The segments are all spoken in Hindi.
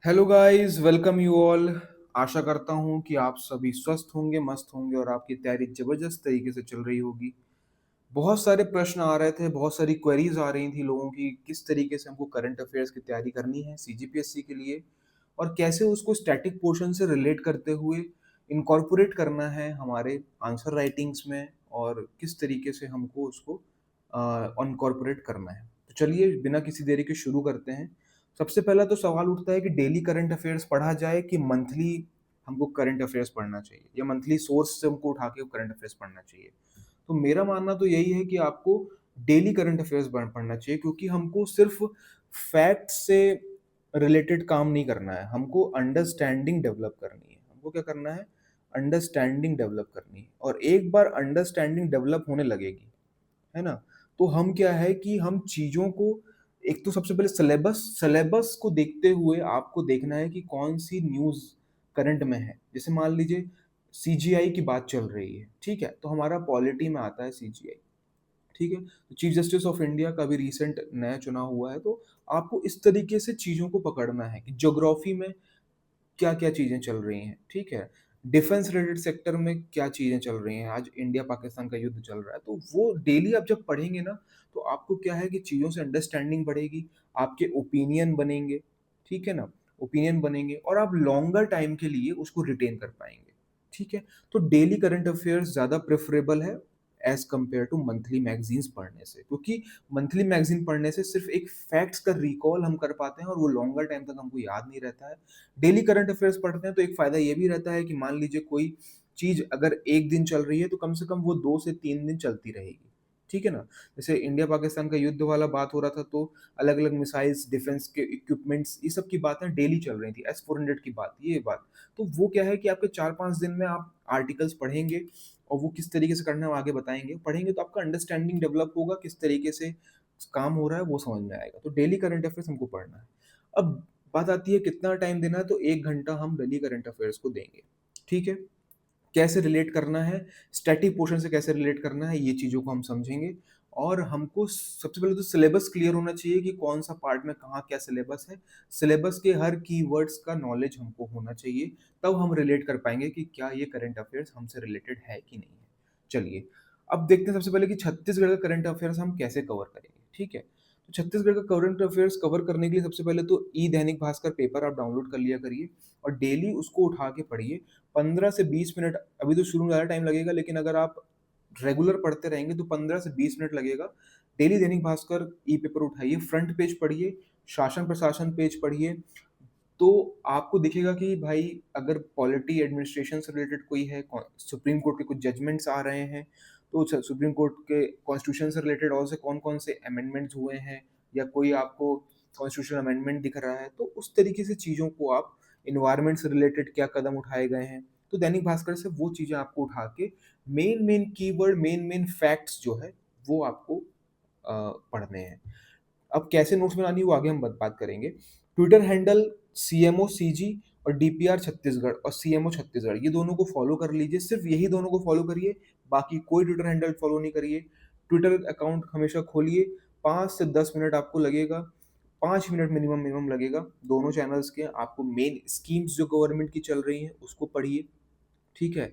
Hello guys, welcome you all. आशा करता हूँ कि आप सभी स्वस्थ होंगे, मस्त होंगे और आपकी तैयारी जबरदस्त तरीके से चल रही होगी। बहुत सारे प्रश्न आ रहे थे, बहुत सारी क्वेरीज आ रही थी लोगों की, किस तरीके से हमको करंट अफेयर्स की तैयारी करनी है सीजीपीएससी के लिए और कैसे उसको स्टैटिक पोर्शन से रिलेट करते हुए इनकॉर्पोरेट करना है हमारे आंसर राइटिंग्स में और किस तरीके से हमको उसको इनकॉर्पोरेट करना है। तो चलिए बिना किसी देरी के शुरू करते हैं। सबसे पहला तो सवाल उठता है कि डेली करंट अफेयर्स पढ़ा जाए कि मंथली हमको करंट अफेयर्स पढ़ना चाहिए या मंथली सोर्स से हमको उठा के करंट अफेयर्स पढ़ना चाहिए। तो मेरा मानना तो यही है कि आपको डेली करंट अफेयर्स पढ़ना चाहिए, क्योंकि हमको सिर्फ फैक्ट से रिलेटेड काम नहीं करना है, हमको अंडरस्टैंडिंग डेवलप करनी है। हमको क्या करना है? अंडरस्टैंडिंग डेवलप करनी है। और एक बार अंडरस्टैंडिंग डेवलप होने लगेगी, है ना, तो हम क्या है कि हम चीज़ों को, एक तो सबसे पहले सिलेबस सिलेबस को देखते हुए आपको देखना है कि कौन सी न्यूज़ करंट में है। जैसे मान लीजिए सीजीआई की बात चल रही है, ठीक है, तो हमारा पॉलिटी में आता है सीजीआई, ठीक है। तो चीफ जस्टिस ऑफ इंडिया का भी रिसेंट नया चुनाव हुआ है, तो आपको इस तरीके से चीज़ों को पकड़ना है कि ज्योग्राफी में क्या-क्या चीज़ें चल रही हैं, ठीक है? डिफेंस रिलेटेड सेक्टर में क्या चीज़ें चल रही हैं, आज इंडिया-पाकिस्तान का युद्ध चल रहा है, तो वो डेली आप जब पढ़ेंगे ना, तो आपको क्या है कि चीज़ों से अंडरस्टैंडिंग बढ़ेगी, आपके ओपिनियन बनेंगे, ठीक है ना? ओपिनियन बनेंगे और आप लॉन्गर टाइम के लिए उसको रिटेन कर पाएँगे, ठीक है? तो डेली करंट अफेयर्स ज़्यादा प्रेफ़रेबल है as compare to monthly magazines पढ़ने से, क्योंकि मंथली मैगज़ीन पढ़ने से सिर्फ़ एक फैक्ट्स का रिकॉल हम कर पाते हैं और वो लॉन्गर टाइम तक हमको याद नहीं रहता है। डेली करंट अफेयर्स पढ़ते हैं तो एक फ़ायदा ये भी रहता है कि मान लीजिए कोई चीज़ अगर 1 दिन चल रही है तो कम से कम वो 2 से 3 दिन चलती रहेगी, ठीक है ना? जैसे इंडिया-पाकिस्तान का युद्ध वाला बात हो रहा था, तो अलग-अलग मिसाइल्स, डिफेंस के इक्विपमेंट्स, ये सब की बातें डेली चल रही थी, एस-400 की बात, ये बात। तो वो क्या है कि आपके 4-5 दिन में आप आर्टिकल्स पढ़ेंगे और वो किस तरीके से करना है वो आगे बताएँगे। पढ़ेंगे तो आपका अंडरस्टैंडिंग डेवलप होगा, किस तरीके से काम हो रहा है वो समझ में आएगा। तो डेली करंट अफेयर्स हमको पढ़ना है। अब बात आती है कितना टाइम देना है, तो 1 घंटा हम डेली करंट अफेयर्स को देंगे, ठीक है? कैसे रिलेट करना है, स्टैटिक पोर्शन से कैसे रिलेट करना है, ये चीज़ों को हम समझेंगे। और हमको सबसे पहले तो सिलेबस क्लियर होना चाहिए कि कौन-सा पार्ट में कहाँ क्या सिलेबस है। सिलेबस के हर कीवर्ड्स का नॉलेज हमको होना चाहिए, तब हम रिलेट कर पाएँगे कि क्या ये करंट अफेयर्स हमसे रिलेटेड है कि नहीं है। चलिए, अब देखते हैं सबसे पहले कि छत्तीसगढ़ का करंट अफेयर्स हम कैसे कवर करेंगे, ठीक है? तो छत्तीसगढ़ का करंट अफेयर्स कवर करने के लिए सबसे पहले तो ई दैनिक भास्कर पेपर आप डाउनलोड कर लिया करिए और डेली उसको उठा के पढ़िए। 15 से 20 मिनट, अभी तो शुरू में ज़्यादा टाइम लगेगा, लेकिन अगर आप रेगुलर पढ़ते रहेंगे तो 15 से 20 मिनट लगेगा। डेली दैनिक भास्कर ई-पेपर उठाइए, फ्रंट पेज पढ़िए, शासन प्रशासन पेज पढ़िए, तो आपको दिखेगा कि भाई अगर पॉलिटी एडमिनिस्ट्रेशन से रिलेटेड कोई है, सुप्रीम कोर्ट के कुछ जजमेंट्स आ रहे हैं, तो सुप्रीम कोर्ट के कॉन्स्टिट्यूशन से रिलेटेड और से कौन-कौन से अमेंडमेंट्स हुए हैं या कोई आपको कॉन्स्टिट्यूशनल अमेंडमेंट दिख रहा है, तो उस तरीके से चीज़ों को आप, एनवायरनमेंट से रिलेटेड क्या कदम उठाए गए हैं, तो दैनिक भास्कर से वो चीज़ें आपको उठा के मेन-मेन कीवर्ड, मेन-मेन फैक्ट्स जो है, वो आपको पढ़ने हैं। अब कैसे नोट्स बनानी है वो आगे हम बात करेंगे। ट्विटर हैंडल सीएमओ सीजी और डीपीआर छत्तीसगढ़ और सीएमओ छत्तीसगढ़, ये दोनों को फॉलो कर लीजिए, सिर्फ यही दोनों को फॉलो करिए, बाकी कोई ट्विटर हैंडल फॉलो नहीं करिए। ट्विटर अकाउंट हमेशा खोलिए, 5 से 10 मिनट आपको लगेगा, 5 मिनट मिनिमम लगेगा दोनों चैनल्स के। आपको मेन स्कीम्स जो गवर्नमेंट की चल रही हैं उसको पढ़िए, ठीक है?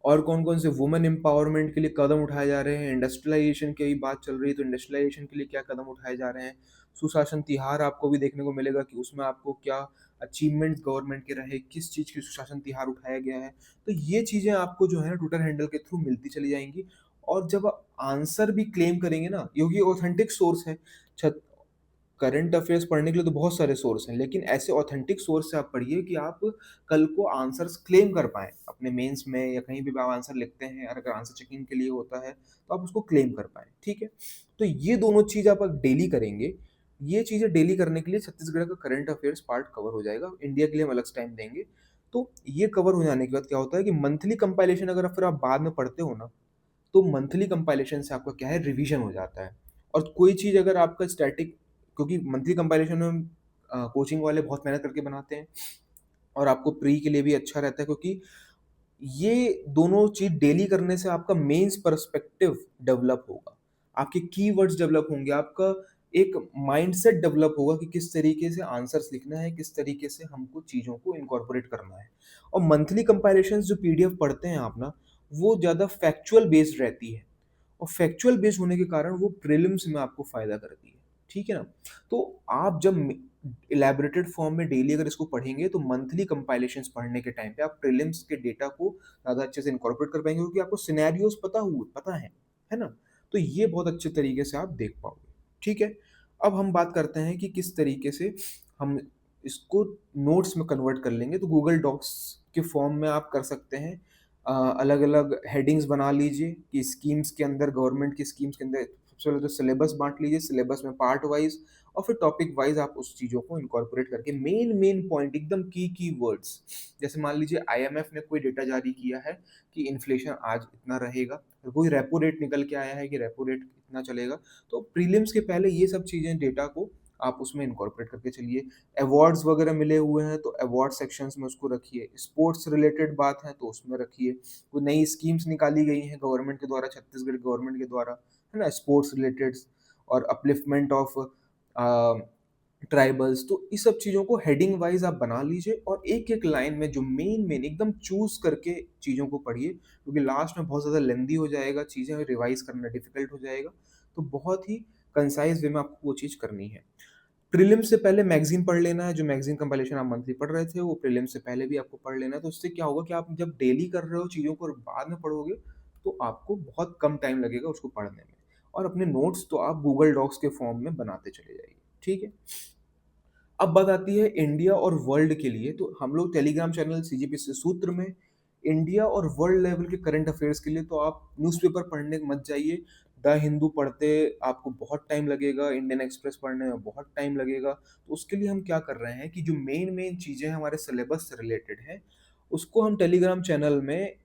और कौन-कौन से वुमेन एम्पावरमेंट के लिए कदम उठाए जा रहे हैं, इंडस्ट्रियलाइज़ेशन की बात चल रही है, तो इंडस्ट्रियलाइज़ेशन के लिए क्या कदम उठाए जा रहे हैं। सुशासन तिहार आपको भी देखने को मिलेगा कि उसमें आपको क्या अचीवमेंट्स गवर्नमेंट के रहे, किस चीज़ की सुशासन तिहार उठाया गया है। तो ये चीज़ें आपको जो है ना ट्विटर हैंडल के थ्रू मिलती चली जाएँगी। और जब आप आंसर भी क्लेम करेंगे ना, क्योंकि ऑथेंटिक सोर्स है, छत करंट अफेयर्स पढ़ने के लिए तो बहुत सारे सोर्स हैं, लेकिन ऐसे ऑथेंटिक सोर्स से आप पढ़िए कि आप कल को आंसर्स क्लेम कर पाएँ। अपने मेंस में या कहीं भी आप आंसर लिखते हैं और अगर आंसर चेकिंग के लिए होता है, तो आप उसको क्लेम कर पाएँ, ठीक है? तो ये दोनों चीज़ आप अगर डेली करेंगे, ये चीज़ें डेली करने के लिए छत्तीसगढ़ का करंट अफेयर्स पार्ट कवर हो जाएगा। इंडिया के लिए हम अलग से टाइम देंगे। तो ये कवर हो जाने के बाद क्या होता है कि मंथली कंपाइलेशन अगर फिर आप बाद में पढ़ते हो ना, तो मंथली कंपाइलेशन से आपका क्या है, रिवीजन हो जाता है। और कोई चीज़ अगर आपका स्टैटिक, क्योंकि मंथली कंपाइलेशन में कोचिंग वाले बहुत मेहनत करके बनाते हैं और आपको प्री के लिए भी अच्छा रहता है, क्योंकि ये दोनों चीज़ डेली करने से आपका मेंस पर्सपेक्टिव डेवलप होगा। आपके कीवर्ड्स डेवलप होंगे, आपका एक माइंडसेट डेवलप होगा कि किस तरीके से आंसर्स लिखना है, किस तरीके से हमको चीज़ों को इनकॉर्पोरेट करना है। और मंथली कंपाइलेशंस जो पीडीएफ पढ़ते हैं आप ना, वो ज़्यादा फैक्चुअल बेस्ड रहती है। और फैक्चुअल बेस्ड होने के कारण वो प्रीलिम्स में आपको फ़ायदा करती है, ठीक है ना? तो आप जब इलैबोरेटेड फॉर्म में डेली अगर इसको पढ़ेंगे, तो मंथली कंपाइलेशंस पढ़ने के टाइम पे आप प्रीलिम्स के डेटा को ज़्यादा अच्छे से इनकॉर्पोरेट कर पाएँगे, क्योंकि आपको सिनेरियोज़ पता है ना? तो ये बहुत अच्छे तरीके से आप देख पाओगे, ठीक है? अब हम बात करते हैं कि किस तरीके से हम इसको नोट्स में कन्वर्ट कर लेंगे, तो गूगल डॉक्स के फॉर्म में आप कर सकते हैं। अलग-अलग हेडिंग्स बना लीजिए कि स्कीम्स के अंदर, गवर्नमेंट की स्कीम्स के अंदर सबसे पहले तो सिलेबस बाँट लीजिए, सिलेबस में पार्ट वाइज़ और फिर टॉपिक वाइज़ आप उस चीज़ों को इनकॉर्पोरेट करके मेन पॉइंट एकदम की वर्ड्स, जैसे मान लीजिए आईएमएफ ने कोई डेटा जारी किया है कि इन्फ्लेशन आज इतना रहेगा, कोई रेपो रेट निकल के आया है कि रेपो रेट इतना चलेगा, तो प्रीलिम्स के पहले ये सब चीज़ें डेटा को आप उसमें इनकॉर्पोरेट करके चलिए। अवार्ड्स वगैरह मिले हुए हैं तो अवार्ड सेक्शंस में उसको रखिए, स्पोर्ट्स रिलेटेड बात है तो उसमें रखिए, कोई नई स्कीम्स निकाली गई हैं गवर्नमेंट के द्वारा, छत्तीसगढ़ गवर्नमेंट के द्वारा, है ना? स्पोर्ट्स रिलेटेड और अपलिफ्टमेंट ऑफ ट्राइबल्स, तो इस सब चीज़ों को हेडिंग वाइज़ आप बना लीजिए और एक-एक लाइन में जो मेन एकदम चूज़ करके चीज़ों को पढ़िए, क्योंकि लास्ट में बहुत ज़्यादा लेंदी हो जाएगा, चीज़ें रिवाइज़ करना डिफ़िकल्ट हो जाएगा। तो बहुत ही कंसाइज़ वे में आपको वो चीज़ करनी है। प्रीलिम्स से पहले मैगज़ीन पढ़ लेना है, जो मैगज़ीन कंपाइलेशन आप मंथली पढ़ रहे थे, वो प्रीलिम्स से पहले भी आपको पढ़ लेना है। तो उससे क्या होगा कि आप जब डेली कर रहे हो चीज़ों को और बाद में पढ़ोगे, तो आपको बहुत कम टाइम लगेगा उसको पढ़ने में। और अपने नोट्स तो आप गूगल डॉक्स के फॉर्म में बनाते चले जाइए, ठीक है? अब बात आती है इंडिया और वर्ल्ड के लिए, तो हम लोग टेलीग्राम चैनल सीजीपीएससी सूत्र में इंडिया और वर्ल्ड लेवल के करंट अफेयर्स के लिए तो आप न्यूज़पेपर पढ़ने मत जाइए। द हिंदू पढ़ते आपको बहुत टाइम लगेगा, इंडियन एक्सप्रेस पढ़ने में बहुत टाइम लगेगा। तो उसके लिए हम क्या कर रहे हैं कि जो मेन चीज़ें हमारे सिलेबस से रिलेटेड हैं, उसको हम टेलीग्राम चैनल में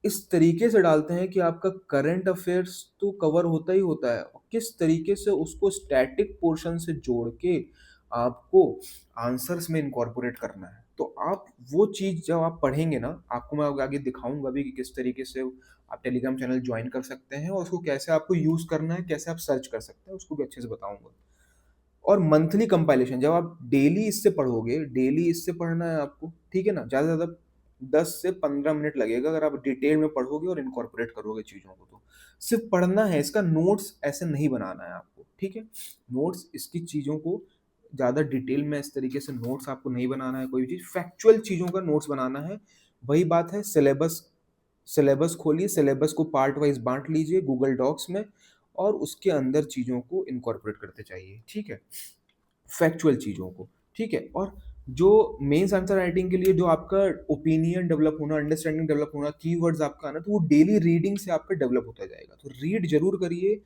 इस तरीके से डालते हैं कि आपका करंट अफेयर्स तो कवर होता ही होता है, और किस तरीके से उसको स्टैटिक पोर्शन से जोड़ के आपको आंसर्स में इनकॉर्पोरेट करना है। तो आप वो चीज़ जब आप पढ़ेंगे ना, आपको मैं आगे दिखाऊँगा भी कि किस तरीके से आप टेलीग्राम चैनल जॉइन कर सकते हैं और उसको कैसे आपको यूज़ करना है, कैसे आप सर्च कर सकते हैं, उसको भी अच्छे से बताऊँगा। और मंथली कंपाइलेशन जब आप डेली इससे पढ़ोगे, डेली इससे पढ़ना है आपको, ठीक है ना? ज़्यादा से ज़्यादा 10 से 15 मिनट लगेगा अगर आप डिटेल में पढ़ोगे और इनकॉर्पोरेट करोगे चीज़ों को तो। सिर्फ़ पढ़ना है, इसका नोट्स ऐसे नहीं बनाना है आपको, ठीक है? नोट्स इसकी चीज़ों को ज़्यादा डिटेल में इस तरीके से नोट्स आपको नहीं बनाना है कोई भी चीज़, फैक्चुअल चीज़ों का नोट्स बनाना है। वही बात है सिलेबस सिलेबस खोलिए, सिलेबस को पार्ट वाइज़ बाँट लीजिए गूगल डॉक्स में और उसके अंदर चीज़ों को इनकॉर्पोरेट करते जाइए, ठीक है? फैक्चुअल चीज़ों को, ठीक है? और जो मेन्स आंसर राइटिंग के लिए जो आपका ओपिनियन डेवलप होना, अंडरस्टैंडिंग डेवलप होना, कीवर्ड्स आपका आना, तो वो डेली रीडिंग से आपका डेवलप होता जाएगा। तो रीड ज़रूर करिए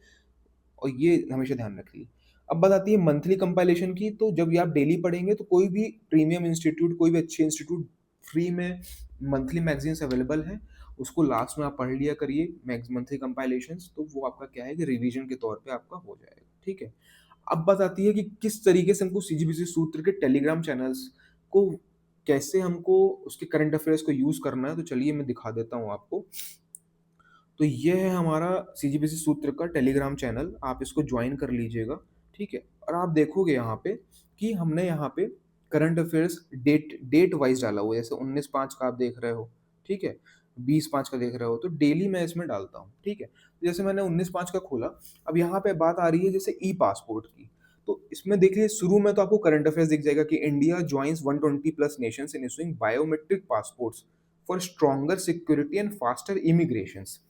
और ये हमेशा ध्यान रखिए। अब बात आती है मंथली कंपाइलेशन की, तो जब ये आप डेली पढ़ेंगे तो कोई भी प्रीमियम इंस्टीट्यूट, कोई भी अच्छे इंस्टीट्यूट फ्री में मंथली मैगज़ीन्स अवेलेबल हैं, उसको लास्ट में आप पढ़ लिया करिए मंथली कंपाइलेशंस, तो वो आपका क्या है कि रिवीजन के तौर पे आपका हो जाएगा, ठीक है? अब बात आती है कि किस तरीके से हमको सीजीपीसी सूत्र के टेलीग्राम चैनल्स को कैसे हमको उसके करंट अफेयर्स को यूज़ करना है, तो चलिए मैं दिखा देता हूँ आपको। तो ये है हमारा सीजीपीसी सूत्र का टेलीग्राम चैनल, आप इसको जॉइन कर लीजिएगा, ठीक है? और आप देखोगे यहाँ पे कि हमने यहाँ पे current affairs date date wise डाला हुआ है, जैसे 19/5 का आप देख रहे हो, ठीक है? 20/5 का देख रहे हो, तो डेली मैं इसमें डालता हूँ, ठीक है? जैसे मैंने 19/5 का खोला, अब यहाँ पे बात आ रही है जैसे ई-पासपोर्ट की, तो इसमें देखिए शुरू में तो आपको करंट अफेयर्स दिख जाएगा कि India joins 120 plus nations in issuing biometric passports for stronger security and faster immigrations.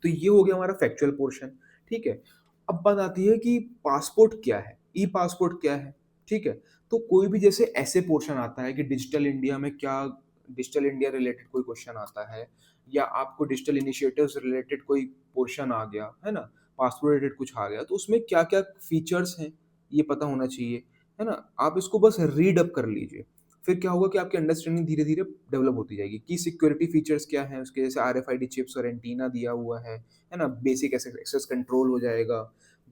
तो ये हो गया हमारा फैक्चुअल पोर्शन, ठीक है? अब बात आती है कि पासपोर्ट क्या है? ई-पासपोर्ट क्या है? ठीक है? तो कोई भी जैसे ऐसे पोर्शन आता है कि डिजिटल इंडिया में क्या, डिजिटल इंडिया रिलेटेड कोई क्वेश्चन आता है या आपको डिजिटल इनिशिएटिव्स रिलेटेड कोई पोर्शन आ गया, है ना? पासपोर्ट रिलेटेड कुछ आ गया, तो उसमें क्या-क्या फीचर्स हैं, ये पता होना चाहिए, है ना? आप इसको बस रीड अप कर लीजिए। फिर क्या होगा कि आपकी अंडरस्टैंडिंग धीरे-धीरे डेवलप होती जाएगी कि सिक्योरिटी फीचर्स क्या हैं, उसके जैसे आरएफआईडी चिप्स और एंटीना दिया हुआ है ना? बेसिक एक्सेस कंट्रोल हो जाएगा,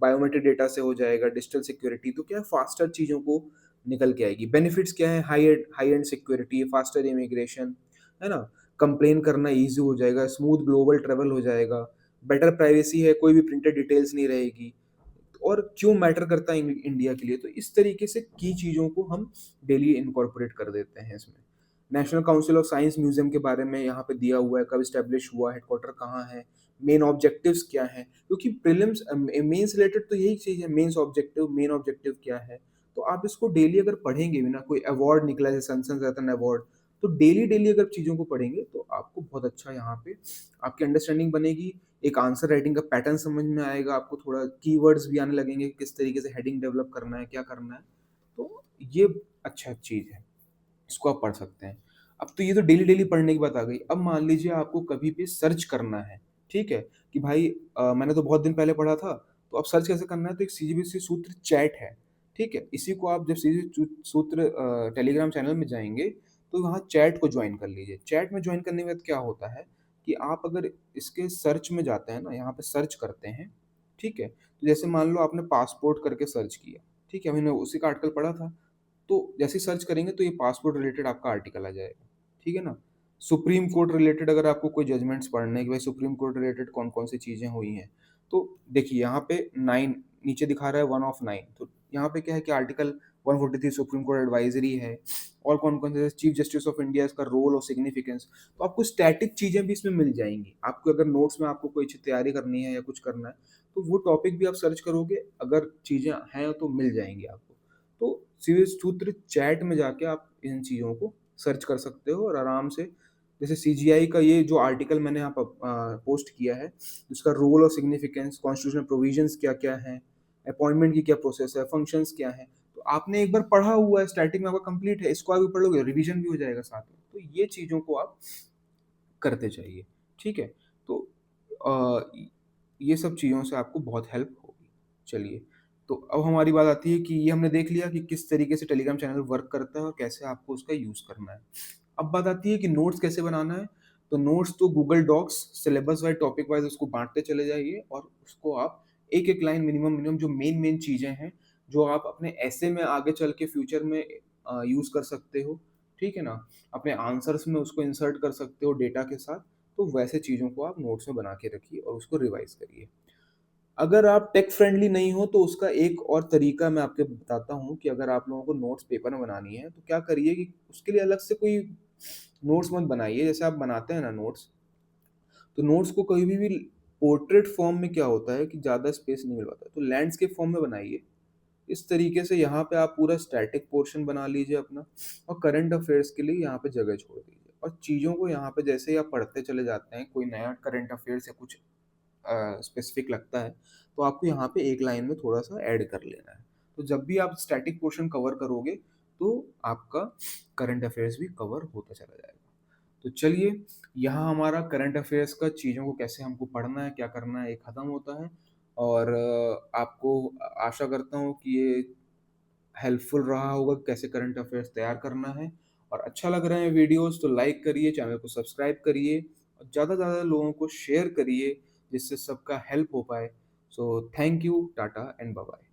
बायोमेट्रिक डेटा से हो जाएगा, डिजिटल सिक्योरिटी तो क्या है फास्टर चीज़ों को निकल के आएगी। बेनिफिट्स क्या है? High and security, faster immigration, है ना? कंप्लेन करना ईज़ी हो जाएगा, स्मूथ ग्लोबल ट्रैवल हो जाएगा, बेटर प्राइवेसी है, कोई भी प्रिंटेड डिटेल्स नहीं रहेगी। और क्यों मैटर करता है इंडिया के लिए। तो इस तरीके से की चीज़ों को हम डेली इनकॉर्पोरेट कर देते हैं इसमें। National council of science museum के बारे में यहाँ पे दिया हुआ है, कब स्टैब्लिश हुआ, हेडक्वार्टर कहाँ है, मेन ऑब्जेक्टिव्स क्या है, क्योंकि प्रीलिम्स मेंस रिलेटेड तो यही चीज़ है, मेन ऑब्जेक्टिव क्या है। तो आप इसको डेली अगर पढ़ेंगे भी ना, कोई अवार्ड निकला है सनसन रत्न अवार्ड, तो डेली डेली अगर चीज़ों को पढ़ेंगे तो आपको बहुत अच्छा यहाँ पे आपकी अंडरस्टैंडिंग बनेगी, एक आंसर राइटिंग का पैटर्न समझ में आएगा, आपको थोड़ा कीवर्ड्स भी आने लगेंगे, किस तरीके से हेडिंग डेवलप करना है, क्या करना है। तो ये अच्छा चीज़ है, इसको आप पढ़ सकते हैं। अब तो ये तो डेली डेली पढ़ने की बात आ गई। अब मान लीजिए आपको कभी भी सर्च करना है, ठीक है? कि भाई मैंने तो बहुत दिन पहले पढ़ा था, तो अब सर्च कैसे करना है? तो एक सीजीबीसी सूत्र चैट है, ठीक है? इसी को आप जब सूत्र टेलीग्राम चैनल में जाएँगे, तो वहाँ चैट को जॉइन कर लीजिए। चैट में जॉइन करने के बाद क्या होता है कि आप अगर इसके सर्च में जाते हैं ना, यहाँ पे सर्च करते हैं, ठीक है? तो जैसे मान लो आपने पासपोर्ट करके सर्च किया, ठीक है? मैंने उसी का आर्टिकल पढ़ा था, तो जैसे ही सर्च करेंगे तो ये पासपोर्ट रिलेटेड आपका आर्टिकल आ जाएगा, ठीक है ना? सुप्रीम कोर्ट रिलेटेड अगर आपको कोई जजमेंट्स पढ़ने हैं कि भाई सुप्रीम कोर्ट रिलेटेड कौन-कौन सी चीज़ें हुई हैं, तो देखिए यहाँ पे 9 नीचे दिखा रहा है 1 ऑफ 9, तो यहाँ पे क्या है कि आर्टिकल 143 सुप्रीम कोर्ट एडवाइजरी है, और कौन-कौन से चीफ जस्टिस ऑफ इंडिया इसका रोल और सिग्निफिकेंस, तो आपको स्टैटिक चीज़ें भी इसमें मिल जाएँगी। आपको अगर नोट्स में आपको कोई चीज़ तैयारी करनी है या कुछ करना है, तो वो टॉपिक भी आप सर्च करोगे, अगर चीज़ें हैं तो मिल जाएँगी आपको। तो सीधे सूत्र चैट में जाके आप इन चीज़ों को सर्च कर सकते हो और आराम से, जैसे सीजीआई का ये जो आर्टिकल मैंने यहाँ पर पोस्ट किया है, जिसका रोल और सिग्निफिकेंस, कॉन्स्टिट्यूशनल प्रोविजंस क्या-क्या हैं, अपॉइंटमेंट की क्या प्रोसेस है, फंक्शंस क्या हैं, तो आपने एक बार पढ़ा हुआ है, स्टैटिक में आपका कंप्लीट है, इसको आगे पढ़ लोगे, रिवीजन भी हो जाएगा साथ में। तो ये चीज़ों को आप करते जाइए, ठीक है? तो अ, ये सब चीज़ों से आपको बहुत हेल्प होगी। चलिए, तो अब हमारी बात आती है कि ये हमने देख लिया कि किस तरीके से टेलीग्राम चैनल वर्क करता है और कैसे आपको उसका यूज़ करना है। अब बात आती है कि नोट्स कैसे बनाना है, तो नोट्स तो Google docs syllabus wise, topic wise उसको बाँटते चले जाइए और उसको आप एक-एक लाइन मिनिमम जो मेन चीज़ें हैं, जो आप अपने एसे में आगे चल के फ्यूचर में यूज़ कर सकते हो, ठीक है ना? अपने आंसर्स में उसको इंसर्ट कर सकते हो डेटा के साथ, तो वैसे चीज़ों को आप नोट्स में बना के रखिए और उसको रिवाइज़ करिए। अगर आप टेक फ्रेंडली नहीं हो तो उसका एक और तरीका मैं आपको बताता हूँ कि अगर आप लोगों को नोट्स पेपर में बनानी है, तो क्या करिए कि उसके लिए अलग से कोई नोट्स मत बनाइए। जैसे आप बनाते हैं ना नोट्स, तो नोट्स को कभी भी पोर्ट्रेट फॉर्म में क्या होता है कि ज़्यादा स्पेस नहीं मिल पाता, तो लैंडस्केप फॉर्म में बनाइए। इस तरीके से यहाँ पे आप पूरा स्टैटिक पोर्शन बना लीजिए अपना, और करंट अफेयर्स के लिए यहाँ पे जगह छोड़ दीजिए, और चीज़ों को यहाँ पे जैसे ही आप पढ़ते चले जाते हैं, कोई नया करंट अफेयर्स या कुछ स्पेसिफिक लगता है, तो आपको यहाँ पे एक लाइन में थोड़ा-सा ऐड कर लेना है। तो जब भी आप स्टैटिक पोर्शन कवर करोगे, तो आपका करंट अफेयर्स भी कवर होता चला जाएगा। तो चलिए, यहाँ हमारा करंट अफेयर्स का चीज़ों को कैसे हमको पढ़ना है, क्या करना है, ये खत्म होता है, और आपको आशा करता हूँ कि ये हेल्पफुल रहा होगा कि कैसे करंट अफेयर्स तैयार करना है, और अच्छा लग रहे हैं वीडियोस तो लाइक करिए, चैनल को सब्सक्राइब करिए और ज़्यादा से ज़्यादा लोगों को शेयर करिए, जिससे सबका हेल्प हो पाए। So thank you, tata and bye bye.